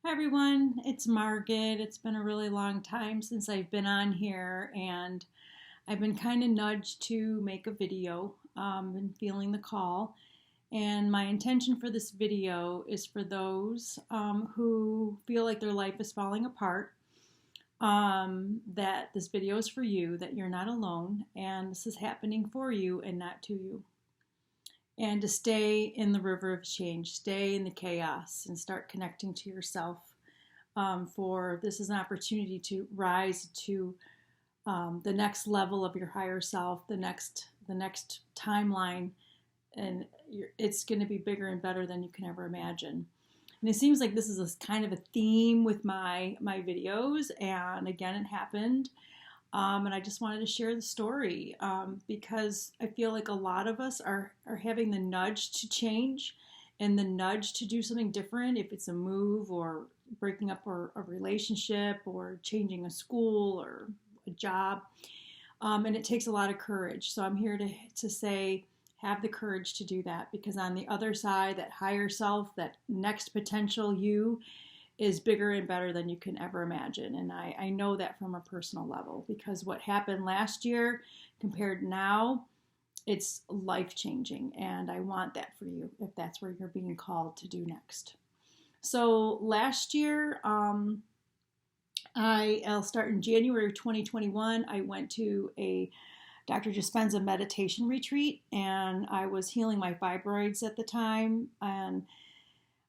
Hi everyone, it's Margaret. It's been a really long time since I've been on here, and I've been kind of nudged to make a video. Been feeling the call, and my intention for this video is for those who feel like their life is falling apart. That this video is for you, that you're not alone, and this is happening for you and not to you. And to stay in the river of change, stay in the chaos, and start connecting to yourself. For this is an opportunity to rise to the next level of your higher self, the next timeline, and it's going to be bigger and better than you can ever imagine. And it seems like this is a kind of a theme with my videos, and again, it happened. And I just wanted to share the story because I feel like a lot of us are having the nudge to change and the nudge to do something different, if it's a move or breaking up a relationship or changing a school or a job. And it takes a lot of courage. So I'm here to say, have the courage to do that, because on the other side, that higher self, that next potential you, is bigger and better than you can ever imagine. And I know that from a personal level, because what happened last year compared now, it's life changing. And I want that for you if that's where you're being called to do next. So last year, I'll start in January of 2021. I went to a Dr. Dispenza meditation retreat, and I was healing my fibroids at the time. And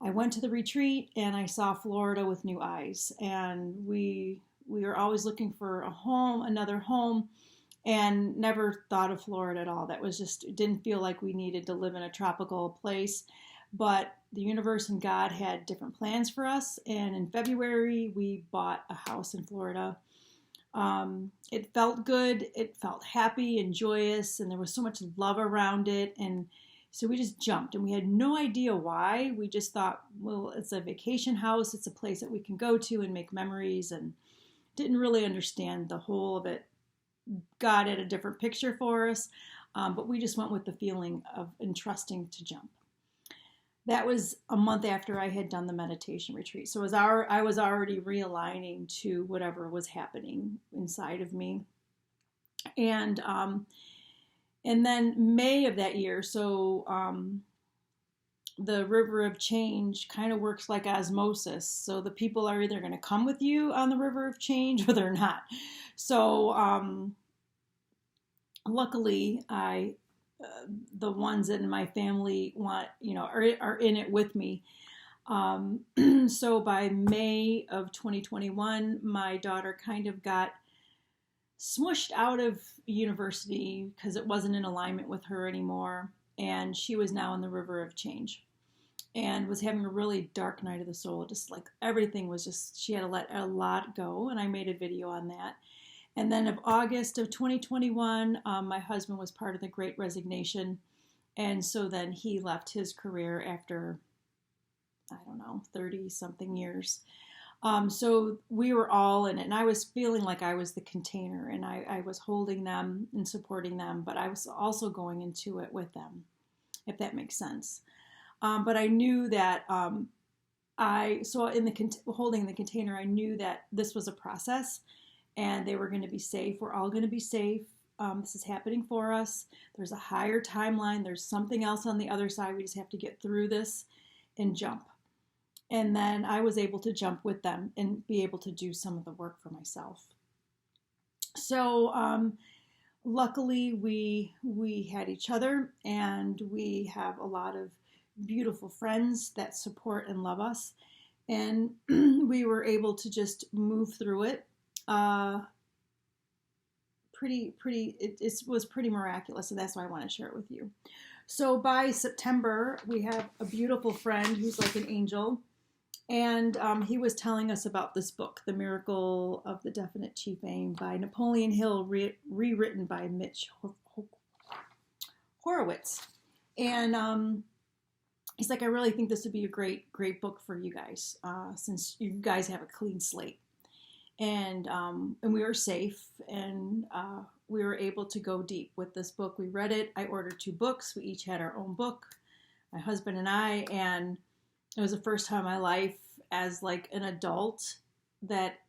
I went to the retreat and I saw Florida with new eyes. And we were always looking for a home, another home, and never thought of Florida at all. That was just, it didn't feel like we needed to live in a tropical place. But the universe and God had different plans for us. And in February, we bought a house in Florida. It felt good. It felt happy and joyous. And there was so much love around it. And so we just jumped, and we had no idea why. We just thought, well, it's a vacation house. It's a place that we can go to and make memories, and didn't really understand the whole of it. God had a different picture for us, but we just went with the feeling of entrusting to jump. That was a month after I had done the meditation retreat. So I was already realigning to whatever was happening inside of me. And then May of that year, so the river of change kind of works like osmosis. So the people are either going to come with you on the river of change or they're not. So luckily, the ones in my family are in it with me. So by May of 2021, my daughter kind of got smushed out of university because it wasn't in alignment with her anymore. And she was now in the river of change and was having a really dark night of the soul. Just like everything was just, she had to let a lot go. And I made a video on that. And then of August of 2021, my husband was part of the Great Resignation. And so then he left his career after, 30 something years. So we were all in it, and I was feeling like I was the container, and I was holding them and supporting them, but I was also going into it with them, if that makes sense. But I knew that holding the container, I knew that this was a process, and they were going to be safe. We're all going to be safe. This is happening for us. There's a higher timeline. There's something else on the other side. We just have to get through this and jump. And then I was able to jump with them and be able to do some of the work for myself. So luckily we had each other, and we have a lot of beautiful friends that support and love us. And we were able to just move through it. It was pretty miraculous, and that's why I want to share it with you. So by September, we have a beautiful friend who's like an angel. And he was telling us about this book, The Miracle of the Definite Chief Aim, by Napoleon Hill, rewritten by Mitch Horowitz. And he's like, I really think this would be a great book for you guys, since you guys have a clean slate. And we were safe, and we were able to go deep with this book. We read it. I ordered 2 books. We each had our own book, my husband and I, and it was the first time in my life as like an adult that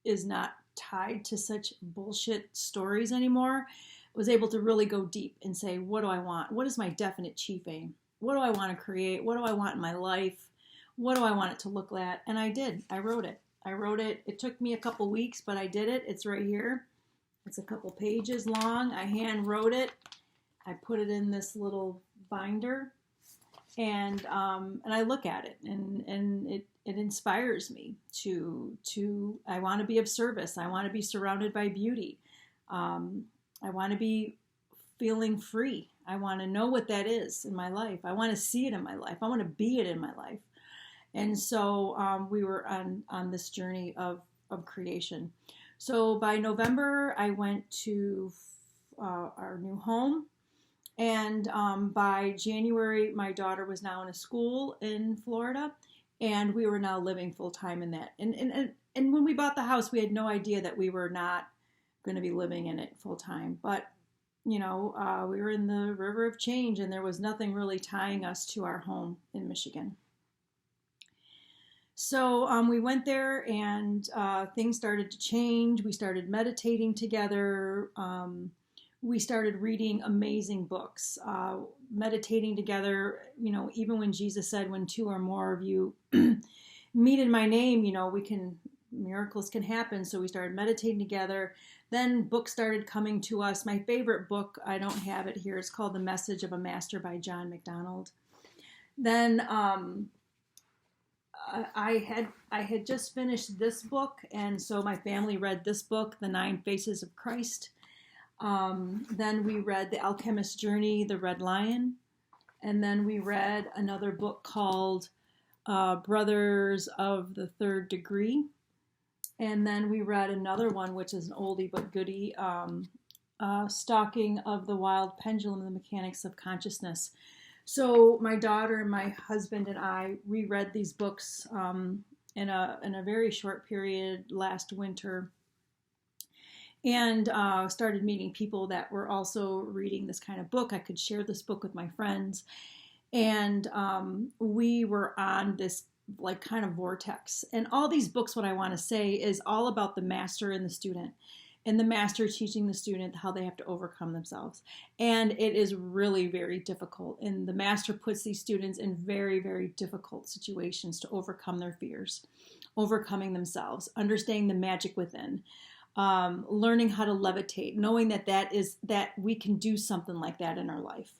is not tied to such bullshit stories anymore, was able to really go deep and say, what do I want? What is my definite chief aim? What do I want to create? What do I want in my life? What do I want it to look like? And I did. I wrote it. It took me a couple weeks, but I did it. It's right here. It's a couple pages long. I hand wrote it. I put it in this little binder, and I look at it, and it inspires me to I want to be of service. I want to be surrounded by beauty. I want to be feeling free. I want to know what that is in my life. I want to see it in my life. I want to be it in my life. And so we were on this journey of creation. So by November, I went to our new home. And by January, my daughter was now in a school in Florida, and we were now living full time in that. And when we bought the house, we had no idea that we were not going to be living in it full time. But we were in the river of change, and there was nothing really tying us to our home in Michigan. So we went there, and things started to change. We started meditating together. We started reading amazing books, meditating together. Even when Jesus said, when two or more of you meet in my name, miracles can happen. So we started meditating together. Then books started coming to us. My favorite book, I don't have it here, it's called The Message of a Master by John MacDonald. Then I had just finished this book, and so my family read this book, The 9 Faces of Christ. Then we read The Alchemist's Journey, The Red Lion. And then we read another book called Brothers of the Third Degree. And then we read another one, which is an oldie but goodie, Stalking of the Wild Pendulum, The Mechanics of Consciousness. So my daughter and my husband and I reread these books in a very short period last winter, and started meeting people that were also reading this kind of book. I could share this book with my friends, and we were on this like kind of vortex. And all these books, what I want to say, is all about the master and the student, and the master teaching the student how they have to overcome themselves. And it is really very difficult. And the master puts these students in very, very difficult situations to overcome their fears, overcoming themselves, understanding the magic within, learning how to levitate, knowing that we can do something like that in our life,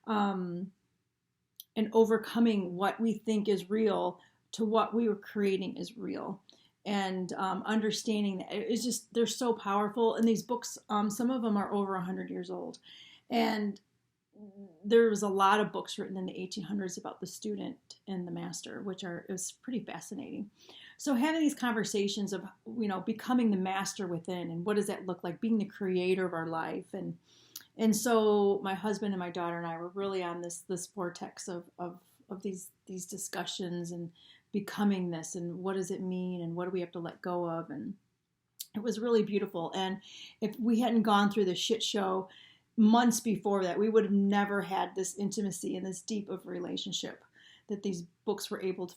and overcoming what we think is real to what we were creating is real. And understanding that it's just, they're so powerful. And these books, some of them are over 100 years old. And there was a lot of books written in the 1800s about the student and the master, it was pretty fascinating. So having these conversations of, becoming the master within, and what does that look like, being the creator of our life. And so my husband and my daughter and I were really on this vortex of these discussions, and becoming this, and what does it mean, and what do we have to let go of. And it was really beautiful. And if we hadn't gone through the shit show months before that, we would have never had this intimacy and this deep of relationship that these books were able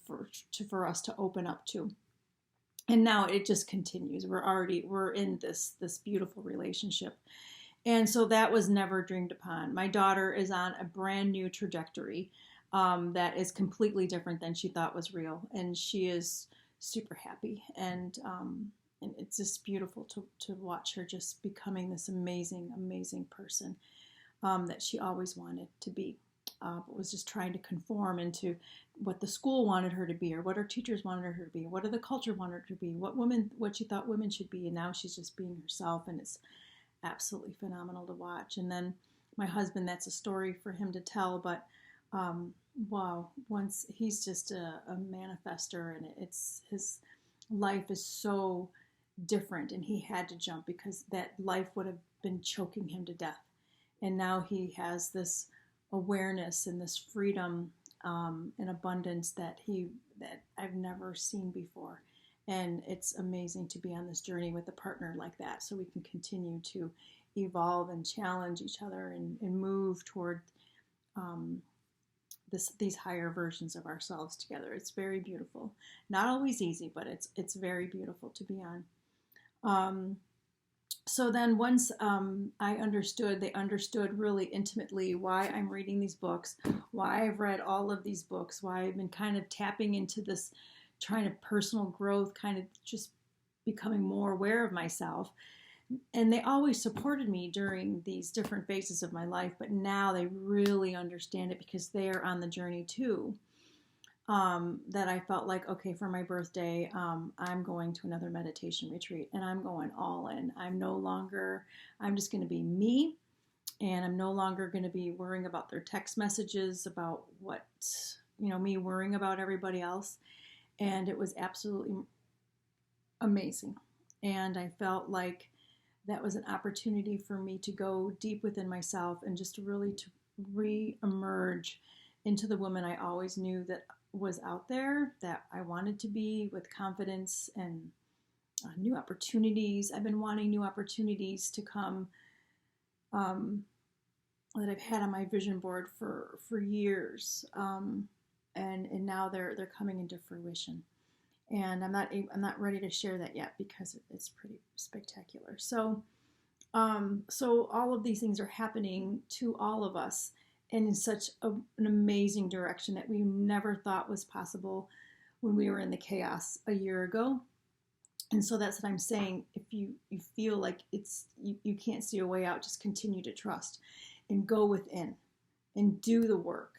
for us to open up to. And now it just continues. We're in this beautiful relationship. And so that was never dreamed upon. My daughter is on a brand new trajectory that is completely different than she thought was real. And she is super happy. And it's just beautiful to watch her just becoming this amazing, amazing person that she always wanted to be, but was just trying to conform into what the school wanted her to be, or what her teachers wanted her to be, what the culture wanted her to be, what she thought women should be. And now she's just being herself, and it's absolutely phenomenal to watch. And then my husband, that's a story for him to tell, but wow, once he's just a manifester, and his life is so different, and he had to jump because that life would have been choking him to death. And now he has this awareness and this freedom and abundance that I've never seen before. And it's amazing to be on this journey with a partner like that, so we can continue to evolve and challenge each other and move toward these higher versions of ourselves together. It's very beautiful. Not always easy, but it's very beautiful to be on. So then once they understood really intimately why I'm reading these books, why I've read all of these books, why I've been kind of tapping into this trying to personal growth, kind of just becoming more aware of myself. And they always supported me during these different phases of my life, but now they really understand it because they are on the journey too. That I felt like, okay, for my birthday, I'm going to another meditation retreat and I'm going all in. I'm just going to be me, and I'm no longer going to be worrying about their text messages about what, me worrying about everybody else. And it was absolutely amazing. And I felt like that was an opportunity for me to go deep within myself and just really to re-emerge into the woman I always knew that was out there, that I wanted to be, with confidence and new opportunities. I've been wanting new opportunities to come, that I've had on my vision board for years, and now they're coming into fruition. And I'm not ready to share that yet because it's pretty spectacular. So all of these things are happening to all of us, and in such an amazing direction that we never thought was possible when we were in the chaos a year ago. And so that's what I'm saying. If you feel like you can't see a way out, just continue to trust and go within and do the work.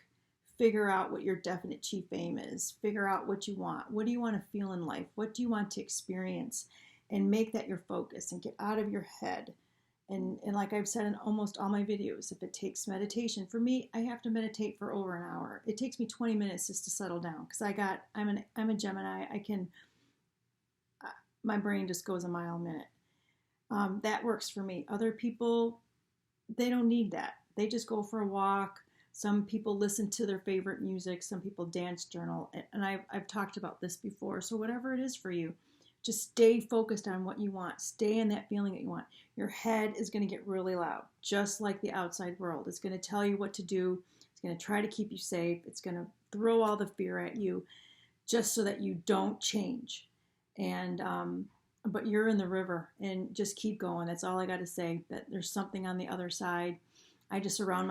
Figure out what your definite chief aim is. Figure out what you want. What do you want to feel in life? What do you want to experience? And make that your focus and get out of your head. And like I've said in almost all my videos, if it takes meditation, for me, I have to meditate for over an hour. It takes me 20 minutes just to settle down because I'm a Gemini. My brain just goes a mile a minute. That works for me. Other people, they don't need that. They just go for a walk. Some people listen to their favorite music. Some people dance journal. And I've talked about this before. So whatever it is for you, just stay focused on what you want. Stay in that feeling that you want. Your head is going to get really loud, just like the outside world. It's going to tell you what to do. It's going to try to keep you safe. It's going to throw all the fear at you just so that you don't change. And but you're in the river, and just keep going. That's all I got to say, that there's something on the other side. I just surround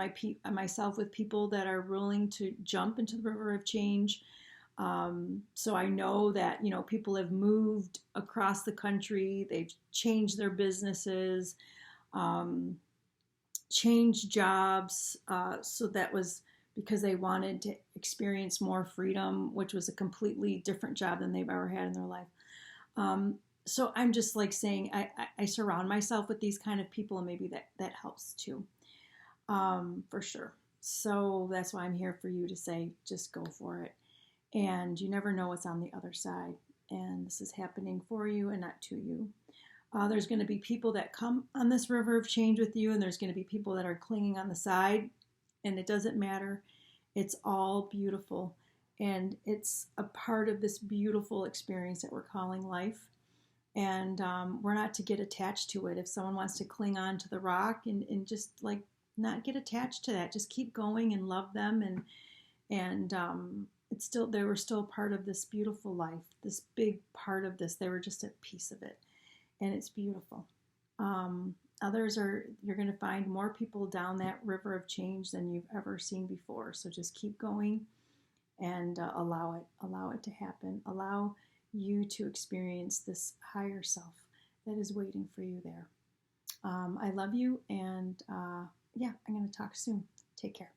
myself with people that are willing to jump into the river of change. So I know that, people have moved across the country. They've changed their businesses, changed jobs. So that was because they wanted to experience more freedom, which was a completely different job than they've ever had in their life. So I'm just like saying, I surround myself with these kind of people, and maybe that helps too, for sure. So that's why I'm here for you to say, just go for it. And you never know what's on the other side. And this is happening for you and not to you. There's going to be people that come on this river of change with you, and there's going to be people that are clinging on the side. And it doesn't matter. It's all beautiful. And it's a part of this beautiful experience that we're calling life. And we're not to get attached to it. If someone wants to cling on to the rock and just like not get attached to that, just keep going and love them. And they were still part of this beautiful life, this big part of this. They were just a piece of it, and it's beautiful. You're going to find more people down that river of change than you've ever seen before. So just keep going and allow it to happen. Allow you to experience this higher self that is waiting for you there. I love you, and I'm going to talk soon. Take care.